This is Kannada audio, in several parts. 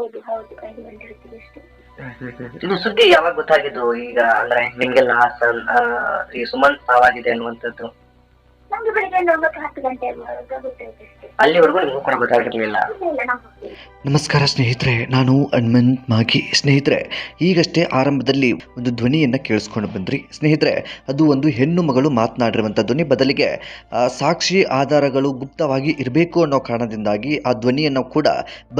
ಹೌದು ಹೌದು 5 ಗಂಟೆ ಹೊತ್ತಿಗೆ ಅಷ್ಟೇ. ಇದು ಸುದ್ದಿ ಯಾವಾಗ ಗೊತ್ತಾಗಿದ್ದು? ಈಗ ಅಂದ್ರೆ ನಿಮ್ಗೆ ಲಾಸ್ಟ್ ಈ ಸುಮಂತ್ ಸಾವಾಗಿದೆ ಅನ್ನುವಂಥದ್ದು ನಮ್ಗೆ ಬೆಳಿಗ್ಗೆ 9-10 ಗಂಟೆ ಆಗುವಾಗ ಗೊತ್ತಾಯ್ತು ಅಷ್ಟೇ. ಅಲ್ಲಿವರೆಗೂ ನಿಮಗೂ ಕೂಡ ಗೊತ್ತಾಗಿರ್ಲಿಲ್ಲ? ಇಲ್ಲ ಇಲ್ಲ ನಮ್ಗೆ ಗೊತ್ತಿಲ್ಲ. ನಮಸ್ಕಾರ ಸ್ನೇಹಿತರೆ, ನಾನು ಹನುಮಂತ್ ಮಾಗಿ. ಸ್ನೇಹಿತರೆ, ಈಗಷ್ಟೇ ಆರಂಭದಲ್ಲಿ ಒಂದು ಧ್ವನಿಯನ್ನು ಕೇಳಿಸ್ಕೊಂಡು ಬಂದ್ರಿ ಸ್ನೇಹಿತರೆ. ಅದು ಒಂದು ಹೆಣ್ಣು ಮಗಳು ಮಾತನಾಡಿರುವಂಥ ಧ್ವನಿ. ಬದಲಿಗೆ ಸಾಕ್ಷಿ ಆಧಾರಗಳು ಗುಪ್ತವಾಗಿ ಇರಬೇಕು ಅನ್ನೋ ಕಾರಣದಿಂದಾಗಿ ಆ ಧ್ವನಿಯನ್ನು ಕೂಡ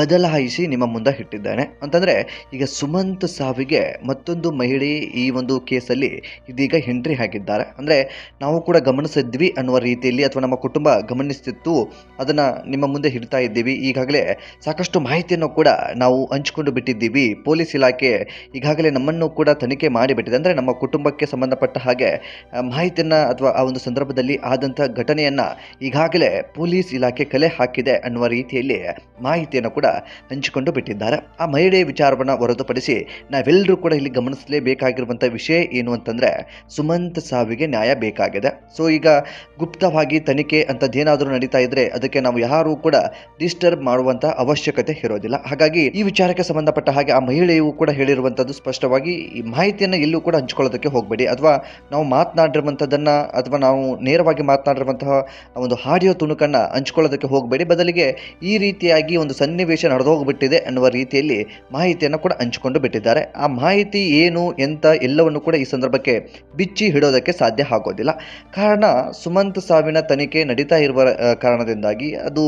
ಬದಲಾಯಿಸಿ ನಿಮ್ಮ ಮುಂದೆ ಇಟ್ಟಿದ್ದೇನೆ. ಅಂತಂದರೆ ಈಗ ಸುಮಂತ್ ಸಾವಿಗೆ ಮತ್ತೊಂದು ಮಹಿಳೆ ಈ ಒಂದು ಕೇಸಲ್ಲಿ ಇದೀಗ ಎಂಟ್ರಿ ಆಗಿದ್ದಾರೆ. ಅಂದರೆ ನಾವು ಕೂಡ ಗಮನಿಸಿದ್ವಿ ಅನ್ನುವ ರೀತಿಯಲ್ಲಿ, ಅಥವಾ ನಮ್ಮ ಕುಟುಂಬ ಗಮನಿಸ್ತಿತ್ತು, ಅದನ್ನು ನಿಮ್ಮ ಮುಂದೆ ಇಡ್ತಾ ಇದ್ದೀವಿ. ಈಗಾಗಲೇ ಸಾಕಷ್ಟು ಮಾಹಿತಿಯನ್ನು ಕೂಡ ನಾವು ಹಂಚಿಕೊಂಡು ಬಿಟ್ಟಿದ್ದೀವಿ. ಪೊಲೀಸ್ ಇಲಾಖೆ ಈಗಾಗಲೇ ನಮ್ಮನ್ನು ಕೂಡ ತನಿಖೆ ಮಾಡಿಬಿಟ್ಟಿದೆ. ಅಂದರೆ ನಮ್ಮ ಕುಟುಂಬಕ್ಕೆ ಸಂಬಂಧಪಟ್ಟ ಹಾಗೆ ಮಾಹಿತಿಯನ್ನು ಅಥವಾ ಆ ಒಂದು ಸಂದರ್ಭದಲ್ಲಿ ಆದಂಥ ಘಟನೆಯನ್ನು ಈಗಾಗಲೇ ಪೊಲೀಸ್ ಇಲಾಖೆ ಕಲೆ ಹಾಕಿದೆ ಅನ್ನುವ ರೀತಿಯಲ್ಲಿ ಮಾಹಿತಿಯನ್ನು ಕೂಡ ಹಂಚಿಕೊಂಡು ಬಿಟ್ಟಿದ್ದಾರೆ. ಆ ಮಹಿಳೆ ವಿಚಾರವನ್ನು ಹೊರತುಪಡಿಸಿ ನಾವೆಲ್ಲರೂ ಕೂಡ ಇಲ್ಲಿ ಗಮನಿಸಲೇಬೇಕಾಗಿರುವಂಥ ವಿಷಯ ಏನು ಅಂತಂದರೆ, ಸುಮಂತ್ ಸಾವಿಗೆ ನ್ಯಾಯ ಬೇಕಾಗಿದೆ. ಸೊ ಈಗ ಗುಪ್ತವಾಗಿ ತನಿಖೆ ಅಂಥದ್ದೇನಾದರೂ ನಡೀತಾ ಇದ್ದರೆ ಅದಕ್ಕೆ ನಾವು ಯಾರೂ ಕೂಡ ಡಿಸ್ಟರ್ಬ್ ಮಾಡುವಂಥ ಅವಶ್ಯಕತೆ ಇರೋದಿಲ್ಲ. ಹಾಗಾಗಿ ಈ ವಿಚಾರಕ್ಕೆ ಸಂಬಂಧಪಟ್ಟ ಹಾಗೆ ಆ ಮಹಿಳೆಯು ಕೂಡ ಹೇಳಿರುವಂಥದ್ದು ಸ್ಪಷ್ಟವಾಗಿ, ಈ ಮಾಹಿತಿಯನ್ನು ಎಲ್ಲೂ ಕೂಡ ಹಂಚ್ಕೊಳ್ಳೋದಕ್ಕೆ ಹೋಗಬೇಡಿ, ಅಥವಾ ನಾವು ಮಾತನಾಡಿರುವಂಥದ್ದನ್ನ ಅಥವಾ ನಾವು ನೇರವಾಗಿ ಮಾತನಾಡಿರುವಂತಹ ಒಂದು ಆಡಿಯೋ ತುಣುಕನ್ನು ಹಂಚ್ಕೊಳ್ಳೋದಕ್ಕೆ ಹೋಗಬೇಡಿ. ಬದಲಿಗೆ ಈ ರೀತಿಯಾಗಿ ಒಂದು ಸನ್ನಿವೇಶ ನಡೆದೋಗ್ಬಿಟ್ಟಿದೆ ಅನ್ನುವ ರೀತಿಯಲ್ಲಿ ಮಾಹಿತಿಯನ್ನು ಕೂಡ ಹಂಚಿಕೊಂಡು ಬಿಟ್ಟಿದ್ದಾರೆ. ಆ ಮಾಹಿತಿ ಏನು ಎಂತ ಎಲ್ಲವನ್ನು ಕೂಡ ಈ ಸಂದರ್ಭಕ್ಕೆ ಬಿಚ್ಚಿ ಹಿಡೋದಕ್ಕೆ ಸಾಧ್ಯ ಆಗೋದಿಲ್ಲ. ಕಾರಣ ಸುಮಂತ್ ಸಾವಿನ ತನಿಖೆ ನಡೀತಾ ಇರುವ ಕಾರಣದಿಂದಾಗಿ ಅದು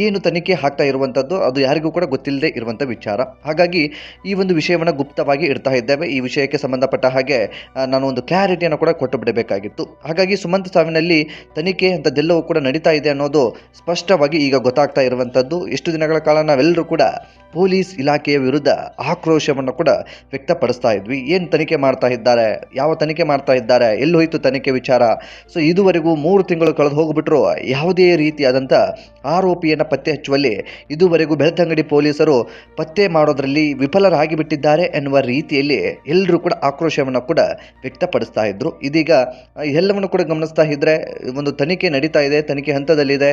ಏನು ತನಿಖೆ ಆಗ್ತಾ ಇರುವಂಥದ್ದು ಅದು ಯಾರಿಗೂ ಕೂಡ ಗೊತ್ತಿಲ್ಲದೆ ಇರುವಂಥ ವಿಚಾರ. ಹಾಗಾಗಿ ಈ ಒಂದು ವಿಷಯವನ್ನು ಗುಪ್ತವಾಗಿ ಇಡ್ತಾ ಇದ್ದೇವೆ. ಈ ವಿಷಯಕ್ಕೆ ಸಂಬಂಧಪಟ್ಟ ಹಾಗೆ ನಾನು ಒಂದು ಕ್ಲಾರಿಟಿಯನ್ನು ಕೂಡ ಕೊಟ್ಟು ಬಿಡಬೇಕಾಗಿತ್ತು. ಹಾಗಾಗಿ ಸುಮಂತ್ ಸಾವಿನಲ್ಲಿ ತನಿಖೆ ಅಂಥದ್ದೆಲ್ಲವೂ ಕೂಡ ನಡೀತಾ ಇದೆ ಅನ್ನೋದು ಸ್ಪಷ್ಟವಾಗಿ ಈಗ ಗೊತ್ತಾಗ್ತಾ ಇರುವಂಥದ್ದು. ಎಷ್ಟು ದಿನಗಳ ಕಾಲ ನಾವೆಲ್ಲರೂ ಕೂಡ ಪೊಲೀಸ್ ಇಲಾಖೆಯ ವಿರುದ್ಧ ಆಕ್ರೋಶವನ್ನು ಕೂಡ ವ್ಯಕ್ತಪಡಿಸ್ತಾ ಇದ್ವಿ. ಏನು ತನಿಖೆ ಮಾಡ್ತಾ ಇದ್ದಾರೆ, ಯಾವ ತನಿಖೆ ಮಾಡ್ತಾ ಇದ್ದಾರೆ, ಎಲ್ಲೋಯ್ತು ತನಿಖೆ ವಿಚಾರ. ಸೊ ಇದುವರೆಗೂ 3 ತಿಂಗಳು ಕಳೆದು ಹೋಗ್ಬಿಟ್ರು ಯಾವುದೇ ರೀತಿಯಾದಂಥ ಆರೋಪಿಯನ್ನು ಪತ್ತೆ ಹಚ್ಚುವಲ್ಲಿ ಇದುವರೆಗೂ ಬೆಳ್ತಂಗಡಿ ಪೊಲೀಸರು ಪತ್ತೆ ಮಾಡೋದರಲ್ಲಿ ವಿಫಲರಾಗಿ ಬಿಟ್ಟಿದ್ದಾರೆ ಎನ್ನುವ ರೀತಿಯಲ್ಲಿ ಎಲ್ಲರೂ ಕೂಡ ಆಕ್ರೋಶವನ್ನು ಕೂಡ ವ್ಯಕ್ತಪಡಿಸ್ತಾ ಇದ್ರು. ಇದೀಗ ಎಲ್ಲವನ್ನು ಕೂಡ ಗಮನಿಸ್ತಾ ಇದ್ದರೆ ಒಂದು ತನಿಖೆ ನಡೀತಾ ಇದೆ, ತನಿಖೆ ಹಂತದಲ್ಲಿದೆ,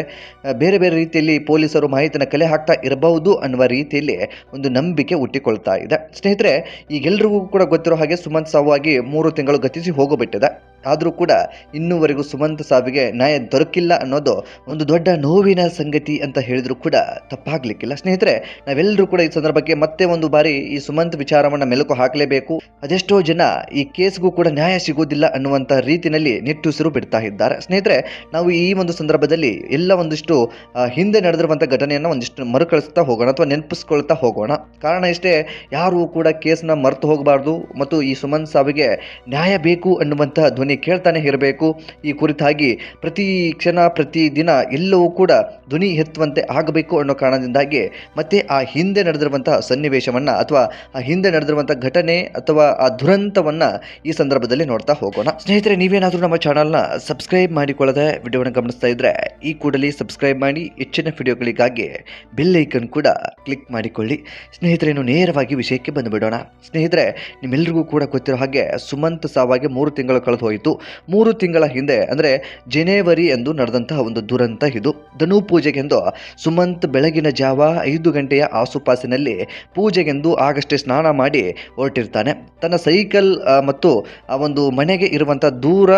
ಬೇರೆ ಬೇರೆ ರೀತಿಯಲ್ಲಿ ಪೊಲೀಸರು ಮಾಹಿತಿನ ಕಲೆ ಹಾಕ್ತಾ ಇರಬಹುದು ಅನ್ನುವ ರೀತಿಯಲ್ಲಿ ಒಂದು ನಂಬಿಕೆ ಹುಟ್ಟಿಕೊಳ್ತಾ ಇದೆ. ಸ್ನೇಹಿತರೆ, ಈಗೆಲ್ಲರಿಗೂ ಕೂಡ ಗೊತ್ತಿರೋ ಹಾಗೆ ಸುಮಂತ್ ಸಾವಾಗಿ 3 ತಿಂಗಳು ಗತಿಸಿ ಹೋಗಿಬಿಟ್ಟಿದೆ. ಆದರೂ ಕೂಡ ಇನ್ನೂವರೆಗೂ ಸುಮಂತ್ ಸಾವಿಗೆ ನ್ಯಾಯ ದೊರಕಿಲ್ಲ ಅನ್ನೋದು ಒಂದು ದೊಡ್ಡ ನೋವಿನ ಸಂಗತಿ ಅಂತ ಹೇಳಿದ್ರು ಕೂಡ ತಪ್ಪಾಗ್ಲಿಕ್ಕಿಲ್ಲ. ಸ್ನೇಹಿತರೆ, ನಾವೆಲ್ಲರೂ ಕೂಡ ಈ ಸಂದರ್ಭಕ್ಕೆ ಮತ್ತೆ ಒಂದು ಬಾರಿ ಈ ಸುಮಂತ್ ವಿಚಾರವನ್ನು ಮೆಲುಕು ಹಾಕಲೇಬೇಕು. ಅದೆಷ್ಟೋ ಜನ ಈ ಕೇಸ್ಗೂ ಕೂಡ ನ್ಯಾಯ ಸಿಗೋದಿಲ್ಲ ಅನ್ನುವಂಥ ರೀತಿಯಲ್ಲಿ ನಿಟ್ಟುಸಿರು ಬಿಡ್ತಾ ಇದ್ದಾರೆ. ಸ್ನೇಹಿತರೆ, ನಾವು ಈ ಒಂದು ಸಂದರ್ಭದಲ್ಲಿ ಎಲ್ಲ ಒಂದಿಷ್ಟು ಹಿಂದೆ ನಡೆದಿರುವಂಥ ಘಟನೆಯನ್ನು ಒಂದಿಷ್ಟು ಮರುಕಳಿಸ್ತಾ ಹೋಗೋಣ ಅಥವಾ ನೆನಪಿಸ್ಕೊಳ್ತಾ ಹೋಗೋಣ. ಕಾರಣ ಇಷ್ಟೇ, ಯಾರೂ ಕೂಡ ಕೇಸ್ನ ಮರೆತು ಹೋಗಬಾರ್ದು ಮತ್ತು ಈ ಸುಮಂತ್ ಸಾವಿಗೆ ನ್ಯಾಯ ಬೇಕು ಅನ್ನುವಂಥ ಧ್ವನಿ ಕೇಳ್ತಾನೆ ಇರಬೇಕು. ಈ ಕುರಿತಾಗಿ ಪ್ರತಿ ಕ್ಷಣ ಪ್ರತಿ ದಿನ ಎಲ್ಲವೂ ಕೂಡ ಧ್ವನಿ ಎತ್ತುವಂತೆ ಆಗಬೇಕು ಅನ್ನೋ ಕಾರಣದಿಂದಾಗಿ ಮತ್ತೆ ಆ ಹಿಂದೆ ನಡೆದಿರುವಂತಹ ಸನ್ನಿವೇಶವನ್ನು ಅಥವಾ ಆ ಹಿಂದೆ ನಡೆದಿರುವಂಥ ಘಟನೆ ಅಥವಾ ಆ ದುರಂತವನ್ನು ಈ ಸಂದರ್ಭದಲ್ಲಿ ನೋಡ್ತಾ ಹೋಗೋಣ. ಸ್ನೇಹಿತರೆ, ನೀವೇನಾದರೂ ನಮ್ಮ ಚಾನಲ್ನ ಸಬ್ಸ್ಕ್ರೈಬ್ ಮಾಡಿಕೊಳ್ಳದೆ ವಿಡಿಯೋವನ್ನು ಗಮನಿಸ್ತಾ ಇದ್ದರೆ ಈ ಕೂಡಲೇ ಸಬ್ಸ್ಕ್ರೈಬ್ ಮಾಡಿ. ಹೆಚ್ಚಿನ ವಿಡಿಯೋಗಳಿಗಾಗಿ ಬೆಲ್ ಐಕನ್ ಕೂಡ ಕ್ಲಿಕ್ ಮಾಡಿಕೊಳ್ಳಿ. ಸ್ನೇಹಿತರೆ, ಇನ್ನು ನೇರವಾಗಿ ವಿಷಯಕ್ಕೆ ಬಂದುಬಿಡೋಣ. ಸ್ನೇಹಿತರೆ, ನಿಮ್ಮೆಲ್ಲರಿಗೂ ಕೂಡ ಗೊತ್ತಿರೋ ಹಾಗೆ ಸುಮಂತ್ ಸಾವಾಗಿ 3 ತಿಂಗಳು ಕಳೆದು ಹೋಯಿತು. 3 ತಿಂಗಳ ಹಿಂದೆ ಅಂದರೆ ಜನವರಿ ಎಂದು ನಡೆದಂತಹ ಒಂದು ದುರಂತ ಇದು. ಧನು ಪೂಜೆಗೆಂದು ಸುಮಂತ್ ಬೆಳಗಿನ ಜಾವ 5 ಗಂಟೆಯ ಆಸುಪಾಸಿನಲ್ಲಿ ಪೂಜೆಗೆಂದು ಆಗಷ್ಟೇ ಸ್ನಾನ ಮಾಡಿ ಹೊರಟಿರ್ತಾನೆ. ತನ್ನ ಸೈಕಲ್ ಮತ್ತು ಆ ಒಂದು ಮನೆಗೆ ಇರುವಂಥ ದೂರ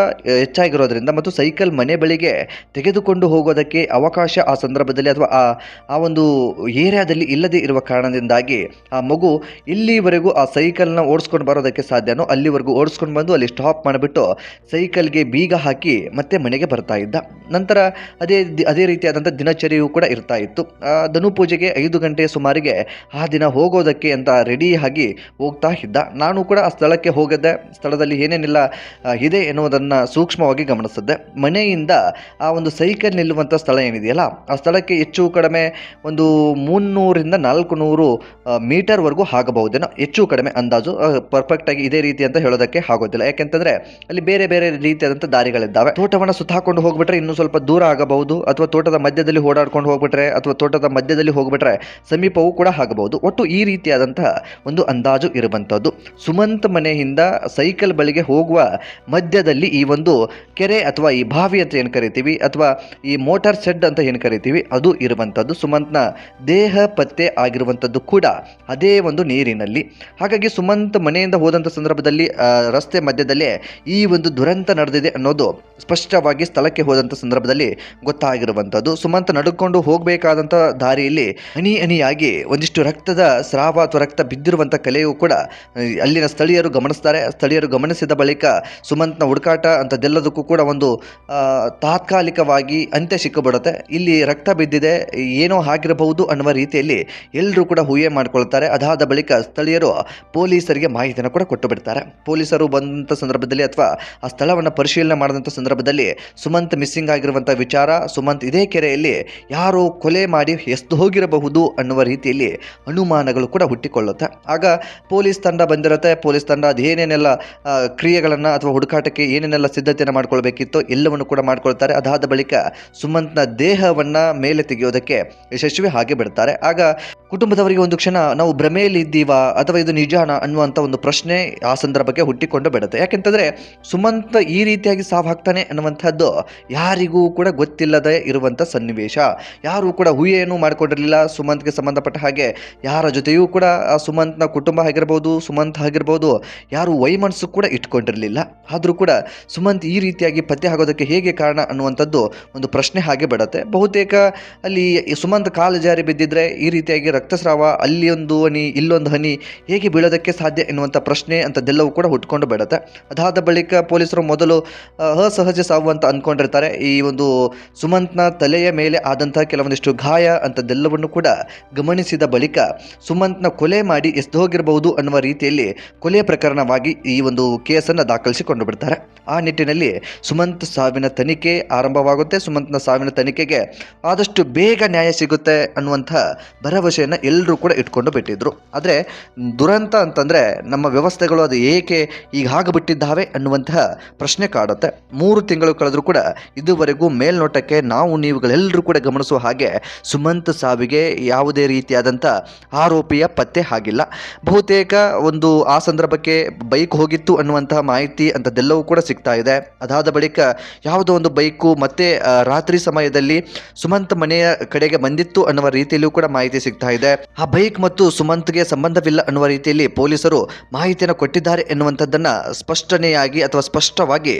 ಹೆಚ್ಚಾಗಿರೋದ್ರಿಂದ ಮತ್ತು ಸೈಕಲ್ ಮನೆ ಬಳಿಗೆ ತೆಗೆದುಕೊಂಡು ಹೋಗೋದಕ್ಕೆ ಅವಕಾಶ ಆ ಸಂದರ್ಭದಲ್ಲಿ ಅಥವಾ ಆ ಒಂದು ಏರಿಯಾದಲ್ಲಿ ಇಲ್ಲದೆ ಇರುವ ಕಾರಣದಿಂದಾಗಿ ಆ ಮಗು ಇಲ್ಲಿವರೆಗೂ ಆ ಸೈಕಲ್ನ ಓಡಿಸ್ಕೊಂಡು ಬರೋದಕ್ಕೆ ಸಾಧ್ಯನೋ ಅಲ್ಲಿವರೆಗೂ ಓಡಿಸ್ಕೊಂಡು ಬಂದು ಅಲ್ಲಿ ಸ್ಟಾಪ್ ಮಾಡಿಬಿಟ್ಟು ಸೈಕಲ್ಗೆ ಬೀಗ ಹಾಕಿ ಮತ್ತೆ ಮನೆಗೆ ಬರ್ತಾ ಇದ್ದ. ನಂತರ ಅದೇ ರೀತಿಯಾದಂಥ ದಿನಚರಿಯೂ ಕೂಡ ಇರ್ತಾ ಇತ್ತು. ಧನು ಪೂಜೆಗೆ 5 ಗಂಟೆಯ ಸುಮಾರಿಗೆ ಆ ದಿನ ಹೋಗೋದಕ್ಕೆ ಅಂತ ರೆಡಿ ಆಗಿ ಹೋಗ್ತಾ ಇದ್ದ. ನಾನು ಕೂಡ ಆ ಸ್ಥಳಕ್ಕೆ ಹೋಗಿದ್ದೆ. ಸ್ಥಳದಲ್ಲಿ ಏನೇನಿಲ್ಲ ಇದೆ ಎನ್ನುವುದನ್ನು ಸೂಕ್ಷ್ಮವಾಗಿ ಗಮನಿಸಿದ್ದೆ. ಮನೆಯಿಂದ ಆ ಒಂದು ಸೈಕಲ್ ನಿಲ್ಲುವಂಥ ಸ್ಥಳ ಏನಿದೆಯಲ್ಲ ಆ ಸ್ಥಳಕ್ಕೆ ಹೆಚ್ಚು ಕಡಿಮೆ ಒಂದು 300ರಿಂದ 400 ಮೀಟರ್ವರೆಗೂ ಆಗಬಹುದೇನೋ, ಹೆಚ್ಚು ಕಡಿಮೆ ಅಂದಾಜು. ಪರ್ಫೆಕ್ಟಾಗಿ ಇದೇ ರೀತಿ ಅಂತ ಹೇಳೋದಕ್ಕೆ ಆಗೋದಿಲ್ಲ. ಯಾಕೆಂತಂದರೆ ಅಲ್ಲಿ ಬೇರೆ ಬೇರೆ ಬೇರೆ ರೀತಿಯಾದಂಥ ದಾರಿಗಳಿದ್ದಾವೆ. ತೋಟವನ್ನು ಸುತ್ತಾಕೊಂಡು ಹೋಗ್ಬಿಟ್ರೆ ಇನ್ನೂ ಸ್ವಲ್ಪ ದೂರ ಆಗಬಹುದು, ಅಥವಾ ತೋಟದ ಮಧ್ಯದಲ್ಲಿ ಓಡಾಡ್ಕೊಂಡು ಹೋಗ್ಬಿಟ್ರೆ, ಅಥವಾ ತೋಟದ ಮಧ್ಯದಲ್ಲಿ ಹೋಗ್ಬಿಟ್ರೆ ಸಮೀಪವೂ ಕೂಡ ಆಗಬಹುದು. ಒಟ್ಟು ಈ ರೀತಿಯಾದಂತಹ ಒಂದು ಅಂದಾಜು ಇರುವಂಥದ್ದು. ಸುಮಂತ್ ಮನೆಯಿಂದ ಸೈಕಲ್ ಬಳಿಗೆ ಹೋಗುವ ಮಧ್ಯದಲ್ಲಿ ಈ ಒಂದು ಕೆರೆ ಅಥವಾ ಈ ಬಾವಿ ಅಂತ ಏನು ಕರಿತೀವಿ, ಅಥವಾ ಈ ಮೋಟಾರ್ ಶೆಡ್ ಅಂತ ಏನು ಕರಿತೀವಿ, ಅದು ಇರುವಂಥದ್ದು. ಸುಮಂತ್ನ ದೇಹ ಪತ್ತೆ ಆಗಿರುವಂಥದ್ದು ಕೂಡ ಅದೇ ಒಂದು ನೀರಿನಲ್ಲಿ. ಹಾಗಾಗಿ ಸುಮಂತ್ ಮನೆಯಿಂದ ಹೋದಂಥ ಸಂದರ್ಭದಲ್ಲಿ ರಸ್ತೆ ಮಧ್ಯದಲ್ಲೇ ಈ ಒಂದು ದುರಂತ ನಡೆದಿದೆ ಅನ್ನೋದು ಸ್ಪಷ್ಟವಾಗಿ ಸ್ಥಳಕ್ಕೆ ಹೋದಂಥ ಸಂದರ್ಭದಲ್ಲಿ ಗೊತ್ತಾಗಿರುವಂಥದ್ದು. ಸುಮಂತ್ ನಡ್ಕೊಂಡು ಹೋಗಬೇಕಾದಂಥ ದಾರಿಯಲ್ಲಿ ಹನಿ ಹನಿಯಾಗಿ ಒಂದಿಷ್ಟು ರಕ್ತದ ಸ್ರಾವ ಅಥವಾ ರಕ್ತ ಬಿದ್ದಿರುವಂಥ ಕಲೆಯೂ ಕೂಡ ಅಲ್ಲಿನ ಸ್ಥಳೀಯರು ಗಮನಿಸ್ತಾರೆ. ಸ್ಥಳೀಯರು ಗಮನಿಸಿದ ಬಳಿಕ ಸುಮಂತ್ನ ಹುಡುಕಾಟ ಅಂಥದ್ದೆಲ್ಲದಕ್ಕೂ ಕೂಡ ಒಂದು ತಾತ್ಕಾಲಿಕವಾಗಿ ಅಂತ್ಯ ಸಿಕ್ಕಿಬಿಡುತ್ತೆ. ಇಲ್ಲಿ ರಕ್ತ ಬಿದ್ದಿದೆ, ಏನೋ ಆಗಿರಬಹುದು ಅನ್ನುವ ರೀತಿಯಲ್ಲಿ ಎಲ್ಲರೂ ಕೂಡ ಊಹೆ ಮಾಡಿಕೊಳ್ತಾರೆ. ಅದಾದ ಬಳಿಕ ಸ್ಥಳೀಯರು ಪೊಲೀಸರಿಗೆ ಮಾಹಿತಿಯನ್ನು ಕೂಡ ಕೊಟ್ಟು ಬಿಡ್ತಾರೆ. ಪೊಲೀಸರು ಬಂದಂಥ ಸಂದರ್ಭದಲ್ಲಿ ಅಥವಾ ಆ ಸ್ಥಳವನ್ನು ಪರಿಶೀಲನೆ ಮಾಡಿದಂಥ ಸಂದರ್ಭದಲ್ಲಿ ಸುಮಂತ್ ಮಿಸ್ಸಿಂಗ್ ಆಗಿರುವಂಥ ವಿಚಾರ, ಸುಮಂತ್ ಇದೇ ಕೆರೆಯಲ್ಲಿ ಯಾರೋ ಕೊಲೆ ಮಾಡಿ ಎಸ್ದು ಹೋಗಿರಬಹುದು ಅನ್ನುವ ರೀತಿಯಲ್ಲಿ ಅನುಮಾನಗಳು ಕೂಡ ಹುಟ್ಟಿಕೊಳ್ಳುತ್ತೆ. ಆಗ ಪೊಲೀಸ್ ತಂಡ ಬಂದಿರುತ್ತೆ. ಪೊಲೀಸ್ ತಂಡ ಅದೇನೇನೆಲ್ಲ ಕ್ರಿಯೆಗಳನ್ನು ಅಥವಾ ಹುಡುಕಾಟಕ್ಕೆ ಏನೇನೆಲ್ಲ ಸಿದ್ಧತೆಯನ್ನು ಮಾಡ್ಕೊಳ್ಬೇಕಿತ್ತು ಎಲ್ಲವನ್ನು ಕೂಡ ಮಾಡ್ಕೊಳ್ತಾರೆ. ಅದಾದ ಬಳಿಕ ಸುಮಂತ್ನ ದೇಹವನ್ನು ಮೇಲೆ ತೆಗೆಯೋದಕ್ಕೆ ಯಶಸ್ವಿ ಹಾಗೆ ಬಿಡ್ತಾರೆ. ಆಗ ಕುಟುಂಬದವರಿಗೆ ಒಂದು ಕ್ಷಣ ನಾವು ಭ್ರಮೆಯಲ್ಲಿ ಇದ್ದೀವಾ ಅಥವಾ ಇದು ನಿಜಾನ ಅನ್ನುವಂಥ ಒಂದು ಪ್ರಶ್ನೆ ಆ ಸಂದರ್ಭಕ್ಕೆ ಹುಟ್ಟಿಕೊಂಡು ಬಿಡುತ್ತೆ. ಯಾಕೆಂತಂದರೆ ಸುಮಂತ್ ಈ ರೀತಿಯಾಗಿ ಸಾವಾಗ್ತಾನೆ ಅನ್ನುವಂಥದ್ದು ಯಾರಿಗೂ ಕೂಡ ಗೊತ್ತಿಲ್ಲದೆ ಇರುವಂಥ ಸನ್ನಿವೇಶ. ಯಾರೂ ಕೂಡ ಊಹೆಯನ್ನು ಮಾಡಿಕೊಂಡಿರಲಿಲ್ಲ. ಸುಮಂತ್ಗೆ ಸಂಬಂಧಪಟ್ಟ ಹಾಗೆ ಯಾರ ಜೊತೆಯೂ ಕೂಡ ಸುಮಂತ್ನ ಕುಟುಂಬ ಆಗಿರ್ಬೋದು, ಸುಮಂತ್ ಆಗಿರ್ಬೋದು, ಯಾರು ವೈಮನಸ್ಸು ಕೂಡ ಇಟ್ಕೊಂಡಿರಲಿಲ್ಲ. ಆದರೂ ಕೂಡ ಸುಮಂತ್ ಈ ರೀತಿಯಾಗಿ ಪತ್ತೆ ಆಗೋದಕ್ಕೆ ಹೇಗೆ ಕಾರಣ ಅನ್ನುವಂಥದ್ದು ಒಂದು ಪ್ರಶ್ನೆ ಹಾಗೆ ಬಿಡುತ್ತೆ. ಬಹುತೇಕ ಅಲ್ಲಿ ಸುಮಂತ್ ಕಾಲು ಜಾರಿ ಬಿದ್ದಿದ್ರೆ ಈ ರೀತಿಯಾಗಿ ರಕ್ತಸ್ರಾವ ಅಲ್ಲಿ ಒಂದು ಹನಿ ಇಲ್ಲೊಂದು ಹನಿ ಹೇಗೆ ಬೀಳೋದಕ್ಕೆ ಸಾಧ್ಯ ಎನ್ನುವಂಥ ಪ್ರಶ್ನೆ ಅಂಥದ್ದೆಲ್ಲವೂ ಕೂಡ ಹುಟ್ಕೊಂಡು ಬಿಡುತ್ತೆ. ಅದಾದ ಬಳಿಕ ಪೊಲೀಸರು ಮೊದಲು ಅಸಹಜ ಸಾವು ಅಂತ ಅಂದ್ಕೊಂಡಿರ್ತಾರೆ. ಈ ಒಂದು ಸುಮಂತ್ನ ತಲೆಯ ಮೇಲೆ ಆದಂತಹ ಕೆಲವೊಂದಿಷ್ಟು ಗಾಯ ಅಂಥದ್ದೆಲ್ಲವನ್ನು ಕೂಡ ಗಮನಿಸಿದ ಬಳಿಕ ಸುಮಂತ್ನ ಕೊಲೆ ಮಾಡಿ ಎಸ್ದು ಹೋಗಿರಬಹುದು ಅನ್ನುವ ರೀತಿಯಲ್ಲಿ ಕೊಲೆ ಪ್ರಕರಣವಾಗಿ ಈ ಒಂದು ಕೇಸನ್ನು ದಾಖಲಿಸಿಕೊಂಡು ಬಿಡ್ತಾರೆ. ಆ ನಿಟ್ಟಿನಲ್ಲಿ ಸುಮಂತ್ ಸಾವಿನ ತನಿಖೆ ಆರಂಭವಾಗುತ್ತೆ. ಸುಮಂತ್ನ ಸಾವಿನ ತನಿಖೆಗೆ ಆದಷ್ಟು ಬೇಗ ನ್ಯಾಯ ಸಿಗುತ್ತೆ ಅನ್ನುವಂಥ ಭರವಸೆಯನ್ನು ಎಲ್ಲರೂ ಕೂಡ ಇಟ್ಕೊಂಡು ಬಿಟ್ಟಿದ್ರು. ಆದರೆ ದುರಂತ ಅಂತಂದರೆ ನಮ್ಮ ವ್ಯವಸ್ಥೆಗಳು ಅದು ಏಕೆ ಈಗ ಆಗಿಬಿಟ್ಟಿದ್ದಾವೆ ಅನ್ನುವಂತಹ ಪ್ರಶ್ನೆ ಕಾಡುತ್ತೆ. 3 ತಿಂಗಳು ಕಳೆದರೂ ಕೂಡ ಇದುವರೆಗೂ ಮೇಲ್ನೋಟಕ್ಕೆ ನಾವು ನೀವುಗಳೆಲ್ಲರೂ ಕೂಡ ಗಮನಿಸುವ ಹಾಗೆ ಸುಮಂತ್ ಸಾವಿಗೆ ಯಾವುದೇ ರೀತಿಯಾದಂಥ ಆರೋಪಿಯ ಪತ್ತೆ ಆಗಿಲ್ಲ. ಬಹುತೇಕ ಒಂದು ಆ ಸಂದರ್ಭಕ್ಕೆ ಬೈಕ್ ಹೋಗಿತ್ತು ಅನ್ನುವಂತಹ ಮಾಹಿತಿ ಅಂಥದ್ದೆಲ್ಲವೂ ಕೂಡ ಸಿಗ್ತಾ ಇದೆ. ಅದಾದ ಬಳಿಕ ಯಾವುದೋ ಒಂದು ಬೈಕು ಮತ್ತೆ ರಾತ್ರಿ ಸಮಯದಲ್ಲಿ ಸುಮಂತ್ ಮನೆಯ ಕಡೆಗೆ ಬಂದಿತ್ತು ಅನ್ನುವ ರೀತಿಯಲ್ಲೂ ಕೂಡ ಮಾಹಿತಿ ಸಿಗ್ತಾ ಇದೆ. ಆ ಬೈಕ್ ಮತ್ತು ಸುಮಂತ್ಗೆ ಸಂಬಂಧವಿಲ್ಲ ಅನ್ನುವ ರೀತಿಯಲ್ಲಿ ಪೊಲೀಸರು ಮಾಹಿತಿಯನ್ನು ಕೊಟ್ಟಿದ್ದಾರೆ ಎನ್ನುವಂಥದ್ದನ್ನ ಸ್ಪಷ್ಟನೆಯಾಗಿ ಅಥವಾ ಸ್ಪಷ್ಟವಾಗಿ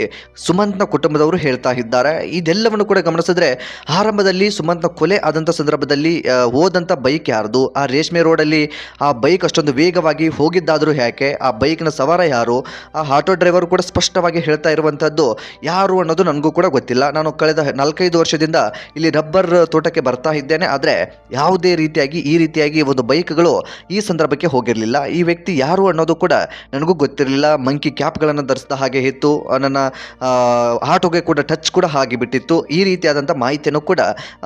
ಸುಮಂತ್ನ ಕುಟುಂಬದವರು ಹೇಳ್ತಾ ಇದ್ದಾರೆ. ಇದೆಲ್ಲವನ್ನು ಕೂಡ ಗಮನಿಸಿದ್ರೆ ಆರಂಭದಲ್ಲಿ ಸುಮಂತ್ನ ಕೊಲೆ ಆದಂಥ ಸಂದರ್ಭದಲ್ಲಿ ಹೋದಂಥ ಬೈಕ್ ಯಾರ್ದು, ಆ ರೇಷ್ಮೆ ರೋಡಲ್ಲಿ ಆ ಬೈಕ್ ಅಷ್ಟೊಂದು ವೇಗವಾಗಿ ಹೋಗಿದ್ದಾದರೂ ಯಾಕೆ, ಆ ಬೈಕ್ನ ಸವಾರ ಯಾರು, ಆ ಆಟೋ ಡ್ರೈವರ್ ಕೂಡ ಸ್ಪಷ್ಟವಾಗಿ ಹೇಳ್ತಾ ಇರುವಂಥದ್ದು ಯಾರು ಅನ್ನೋದು ನನಗೂ ಕೂಡ ಗೊತ್ತಿಲ್ಲ. ನಾನು ಕಳೆದ 4-5 ವರ್ಷದಿಂದ ಇಲ್ಲಿ ರಬ್ಬರ್ ತೋಟಕ್ಕೆ ಬರ್ತಾ ಇದ್ದೇನೆ, ಆದರೆ ಯಾವುದೇ ರೀತಿಯಾಗಿ ಈ ರೀತಿಯಾಗಿ ಒಂದು ಬೈಕ್ಗಳು ಈ ಸಂದರ್ಭಕ್ಕೆ ಹೋಗಿರಲಿಲ್ಲ. ಈ ವ್ಯಕ್ತಿ ಯಾರು ಅನ್ನೋದು ಕೂಡ ನನಗೂ ಗೊತ್ತಿರಲಿಲ್ಲ. ಮಂಕಿ ಕ್ಯಾಪ್ಗಳನ್ನು ಧರಿಸಿದ ಹಾಗೆ ಇತ್ತು, ನನ್ನ ಆಟೋಗೆ ಕೂಡ ಟಚ್ ಕೂಡ ಆಗಿಬಿಟ್ಟಿತ್ತು. ಈ ರೀತಿಯಾದಂಥ ಮಾಹಿತಿಯನ್ನು ಕೂಡ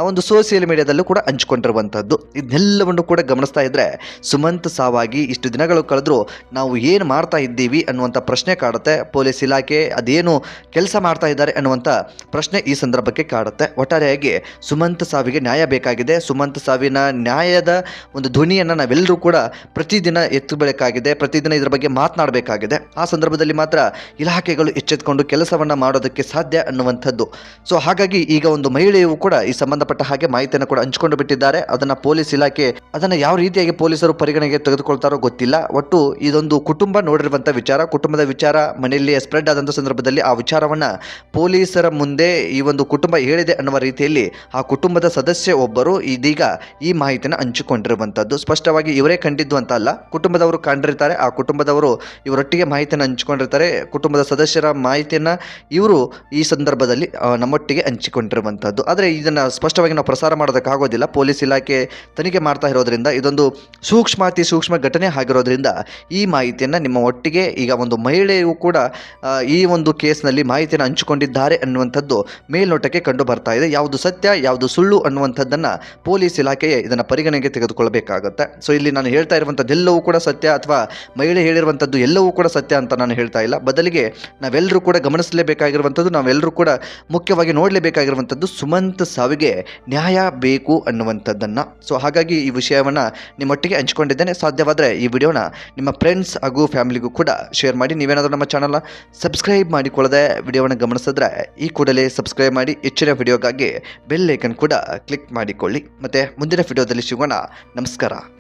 ಒಂದು ಸೋಷಿಯಲ್ ಮೀಡಿಯಾದಲ್ಲೂ ಕೂಡ ಹಂಚಿಕೊಂಡಿರುವಂಥದ್ದು. ಇದನ್ನೆಲ್ಲವನ್ನು ಕೂಡ ಗಮನಿಸ್ತಾ ಇದ್ದರೆ ಸುಮಂತ್ ಸಾವಾಗಿ ಇಷ್ಟು ದಿನಗಳು ಕಳೆದರೂ ನಾವು ಏನು ಮಾಡ್ತಾ ಇದ್ದೀವಿ ಅನ್ನುವಂಥ ಪ್ರಶ್ನೆ ಕಾಡುತ್ತೆ. ಪೊಲೀಸ್ ಇಲಾಖೆ ಅದೇನು ಕೆಲಸ ಮಾಡ್ತಾ ಇದ್ದಾರೆ ಅನ್ನುವಂಥ ಪ್ರಶ್ನೆ ಈ ಸಂದರ್ಭಕ್ಕೆ ಕಾಡುತ್ತೆ. ಒಟ್ಟಾರೆಯಾಗಿ ಸುಮಂತ್ ಸಾವಿಗೆ ನ್ಯಾಯ ಬೇಕಾಗಿದೆ. ಸುಮಂತ್ ಸಾವಿನ ನ್ಯಾಯದ ಒಂದು ಧ್ವನಿಯನ್ನು ನಾವೆಲ್ಲರೂ ಕೂಡ ಪ್ರತಿದಿನ ಎತ್ತಬೇಕಾಗಿದೆ, ಪ್ರತಿದಿನ ಇದರ ಬಗ್ಗೆ ಮಾತನಾಡಬೇಕಾಗಿದೆ. ಆ ಸಂದರ್ಭದಲ್ಲಿ ಮಾತ್ರ ಇಲಾಖೆಗಳು ಎಚ್ಚೆತ್ತುಕೊಂಡು ಕೆಲಸವನ್ನು ಮಾಡೋದಕ್ಕೆ ಸಾಧ್ಯ ಅನ್ನುವಂಥದ್ದು. ಸೊ ಹಾಗಾಗಿ ಈಗ ಒಂದು ಮಹಿಳೆಯು ಕೂಡ ಈ ಸಂಬಂಧಪಟ್ಟ ಹಾಗೆ ಮಾಹಿತಿಯನ್ನು ಕೂಡ ಹಂಚಿಕೊಂಡು ಬಿಟ್ಟಿದ್ದಾರೆ. ಅದನ್ನು ಪೊಲೀಸ್ ಇಲಾಖೆ ಅದನ್ನು ಯಾವ ರೀತಿಯಾಗಿ ಪೊಲೀಸರು ಪರಿಗಣನೆಗೆ ತೆಗೆದುಕೊಳ್ತಾರೋ ಗೊತ್ತಿಲ್ಲ. ಒಟ್ಟು ಇದೊಂದು ಕುಟುಂಬ ನೋಡಿರುವಂಥ ವಿಚಾರ, ಕುಟುಂಬದ ವಿಚಾರ ಮನೆಯಲ್ಲಿ ಸ್ಪ್ರೆಡ್ ಆದಂಥ ಸಂದರ್ಭದಲ್ಲಿ ಆ ವಿಚಾರವನ್ನು ಪೊಲೀಸರ ಮುಂದೆ ಈ ಒಂದು ಕುಟುಂಬ ಹೇಳಿದೆ ಅನ್ನುವ ರೀತಿಯಲ್ಲಿ ಆ ಕುಟುಂಬದ ಸದಸ್ಯ ಒಬ್ಬರು ಇದೀಗ ಈ ಮಾಹಿತಿಯನ್ನು ಹಂಚಿಕೊಂಡಿರುವಂಥದ್ದು. ಸ್ಪಷ್ಟವಾಗಿ ಇವರೇ ಕಂಡಿದ್ದು ಅಂತ ಅಲ್ಲ, ಕುಟುಂಬದವರು ಕಂಡಿರ್ತಾರೆ. ಆ ಕುಟುಂಬದವರು ಇವರೊಟ್ಟಿಗೆ ಮಾಹಿತಿಯನ್ನು ಹಂಚಿಕೊಂಡಿರ್ತಾರೆ. ಕುಟುಂಬದ ಸದಸ್ಯರ ಮಾಹಿತಿಯನ್ನು ಇವರು ಈ ಸಂದರ್ಭದಲ್ಲಿ ನಮ್ಮೊಟ್ಟಿಗೆ ಹಂಚಿಕೊಂಡಿರುವಂಥದ್ದು. ಆದರೆ ಇದನ್ನು ಸ್ಪಷ್ಟವಾಗಿ ನಾವು ಪ್ರಸಾರ ಮಾಡೋದಕ್ಕಾಗೋದಿಲ್ಲ. ಪೊಲೀಸ್ ಇಲಾಖೆ ತನಿಖೆ ಮಾಡ್ತಾ ಇರೋದ್ರಿಂದ ಇದೊಂದು ಸೂಕ್ಷ್ಮ ಘಟನೆ ಆಗಿರೋದ್ರಿಂದ ಈ ಮಾಹಿತಿಯನ್ನು ನಿಮ್ಮ ಒಟ್ಟಿಗೆ ಈಗ ಒಂದು ಮಹಿಳೆಯು ಕೂಡ ಈ ಒಂದು ಒಂದು ಕೇಸ್ನಲ್ಲಿ ಮಾಹಿತಿಯನ್ನು ಹಂಚಿಕೊಂಡಿದ್ದಾರೆ ಅನ್ನುವಂಥದ್ದು ಮೇಲ್ನೋಟಕ್ಕೆ ಕಂಡು ಬರ್ತಾ ಇದೆ. ಯಾವುದು ಸತ್ಯ ಯಾವುದು ಸುಳ್ಳು ಅನ್ನುವಂಥದ್ದನ್ನು ಪೊಲೀಸ್ ಇಲಾಖೆಯೇ ಇದನ್ನು ಪರಿಗಣನೆಗೆ ತೆಗೆದುಕೊಳ್ಳಬೇಕಾಗುತ್ತೆ. ಸೊ ಇಲ್ಲಿ ನಾನು ಹೇಳ್ತಾ ಇರುವಂಥದ್ದೆಲ್ಲವೂ ಕೂಡ ಸತ್ಯ ಅಥವಾ ಮಹಿಳೆ ಹೇಳಿರುವಂಥದ್ದು ಎಲ್ಲವೂ ಕೂಡ ಸತ್ಯ ಅಂತ ನಾನು ಹೇಳ್ತಾ ಇಲ್ಲ. ಬದಲಿಗೆ ನಾವೆಲ್ಲರೂ ಕೂಡ ಗಮನಿಸಲೇಬೇಕಾಗಿರುವಂಥದ್ದು, ನಾವೆಲ್ಲರೂ ಕೂಡ ಮುಖ್ಯವಾಗಿ ನೋಡಲೇಬೇಕಾಗಿರುವಂಥದ್ದು ಸುಮಂತ್ ಸಾವಿಗೆ ನ್ಯಾಯ ಬೇಕು ಅನ್ನುವಂಥದ್ದನ್ನು. ಸೊ ಹಾಗಾಗಿ ಈ ವಿಷಯವನ್ನು ನಿಮ್ಮೊಟ್ಟಿಗೆ ಹಂಚಿಕೊಂಡಿದ್ದೇನೆ. ಸಾಧ್ಯವಾದರೆ ಈ ವಿಡಿಯೋನ ನಿಮ್ಮ ಫ್ರೆಂಡ್ಸ್ ಹಾಗೂ ಫ್ಯಾಮಿಲಿಗೂ ಕೂಡ ಶೇರ್ ಮಾಡಿ. ನೀವೇನಾದರೂ ನಮ್ಮ ಚಾನಲ್ನ ಸಬ್ಸ್ಕ್ರೈಬ್ ಮಾಡಿಕೊಳ್ಳದೆ ವಿಡಿಯೋವನ್ನು ಗಮನಿಸಿದ್ರೆ ಈ ಕೂಡಲೇ ಸಬ್ಸ್ಕ್ರೈಬ್ ಮಾಡಿ. ಹೆಚ್ಚಿನ ವಿಡಿಯೋಗಾಗಿ ಬೆಲ್ ಐಕನ್ ಕೂಡ ಕ್ಲಿಕ್ ಮಾಡಿಕೊಳ್ಳಿ. ಮತ್ತು ಮುಂದಿನ ವಿಡಿಯೋದಲ್ಲಿ ಸಿಗೋಣ. ನಮಸ್ಕಾರ.